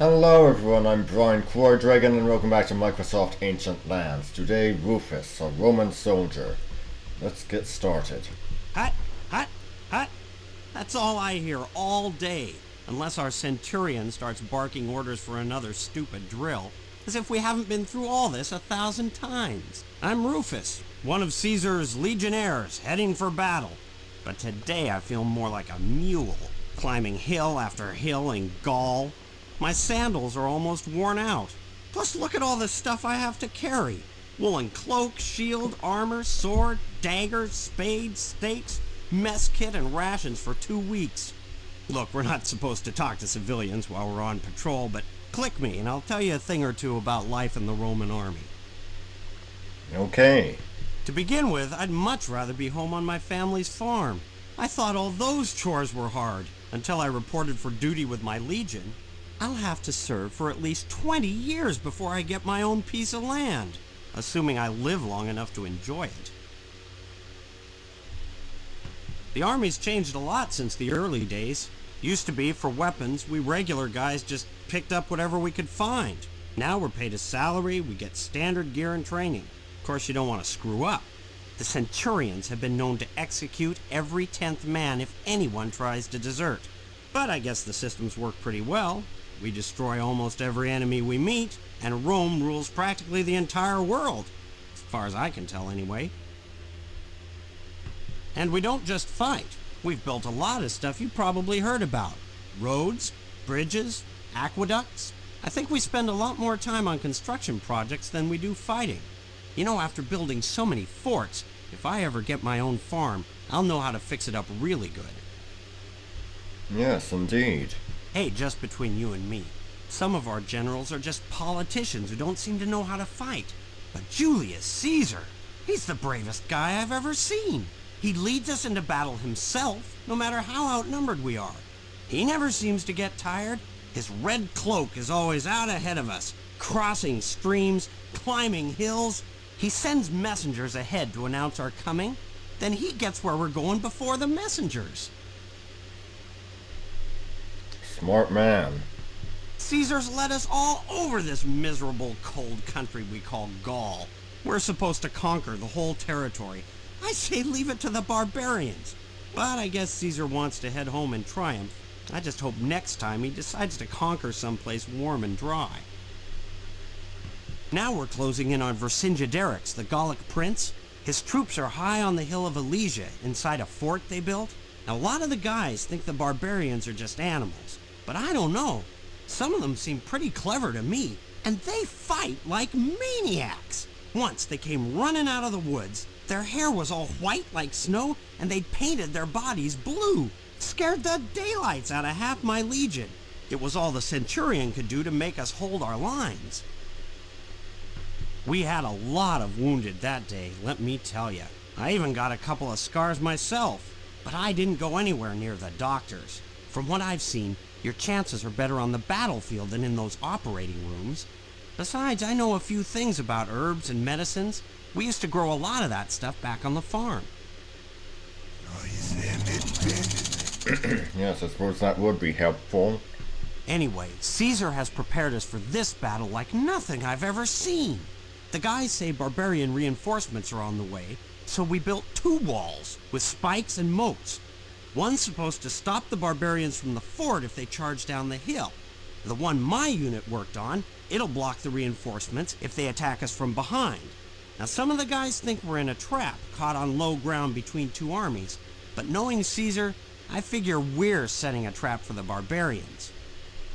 Hello everyone, I'm Brian Dragon and welcome back to Microsoft Ancient Lands. Today, Rufus, a Roman soldier. Let's get started. Hut, hut, hut. That's all I hear all day, unless our centurion starts barking orders for another stupid drill, as if we haven't been through all this 1,000 times. I'm Rufus, one of Caesar's legionnaires heading for battle, but today I feel more like a mule, climbing hill after hill in Gaul. My sandals are almost worn out. Plus, look at all the stuff I have to carry. Woolen cloak, shield, armor, sword, dagger, spade, stakes, mess kit, and rations for 2 weeks. Look, we're not supposed to talk to civilians while we're on patrol, but click me and I'll tell you a thing or two about life in the Roman army. Okay. To begin with, I'd much rather be home on my family's farm. I thought all those chores were hard, until I reported for duty with my legion. I'll have to serve for at least 20 years before I get my own piece of land, assuming I live long enough to enjoy it. The army's changed a lot since the early days. Used to be, for weapons, we regular guys just picked up whatever we could find. Now we're paid a salary, we get standard gear and training. Of course, you don't want to screw up. The centurions have been known to execute every 10th man if anyone tries to desert. But I guess the systems work pretty well. We destroy almost every enemy we meet, and Rome rules practically the entire world, as far as I can tell anyway. And we don't just fight. We've built a lot of stuff you probably heard about. Roads, bridges, aqueducts. I think we spend a lot more time on construction projects than we do fighting. You know, after building so many forts, if I ever get my own farm, I'll know how to fix it up really good. Yes, indeed. Hey, just between you and me, some of our generals are just politicians who don't seem to know how to fight. But Julius Caesar, he's the bravest guy I've ever seen. He leads us into battle himself, no matter how outnumbered we are. He never seems to get tired. His red cloak is always out ahead of us, crossing streams, climbing hills. He sends messengers ahead to announce our coming. Then he gets where we're going before the messengers. Smart man. Caesar's led us all over this miserable, cold country we call Gaul. We're supposed to conquer the whole territory. I say leave it to the barbarians. But I guess Caesar wants to head home in triumph. I just hope next time he decides to conquer someplace warm and dry. Now we're closing in on Vercingetorix, the Gallic prince. His troops are high on the hill of Alesia, inside a fort they built. Now, a lot of the guys think the barbarians are just animals. But I don't know. Some of them seem pretty clever to me, and they fight like maniacs. Once they came running out of the woods. Their hair was all white like snow, and they'd painted their bodies blue. Scared the daylights out of half my legion. It was all the centurion could do to make us hold our lines. We had a lot of wounded that day, let me tell you. I even got a couple of scars myself, but I didn't go anywhere near the doctors. From what I've seen, your chances are better on the battlefield than in those operating rooms. Besides, I know a few things about herbs and medicines. We used to grow a lot of that stuff back on the farm. Yes, I suppose that would be helpful. Anyway, Caesar has prepared us for this battle like nothing I've ever seen. The guys say barbarian reinforcements are on the way, so we built 2 walls with spikes and moats. One's supposed to stop the barbarians from the fort if they charge down the hill. The one my unit worked on, it'll block the reinforcements if they attack us from behind. Now, some of the guys think we're in a trap, caught on low ground between 2 armies, but knowing Caesar, I figure we're setting a trap for the barbarians.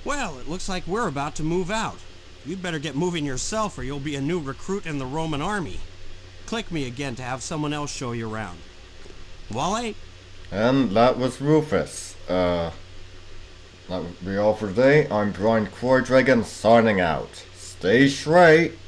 Well, it looks like we're about to move out. You'd better get moving yourself or you'll be a new recruit in the Roman army. Click me again to have someone else show you around. Wale? And that was Rufus. That would be all for today. I'm Brian Dragon signing out. Stay straight.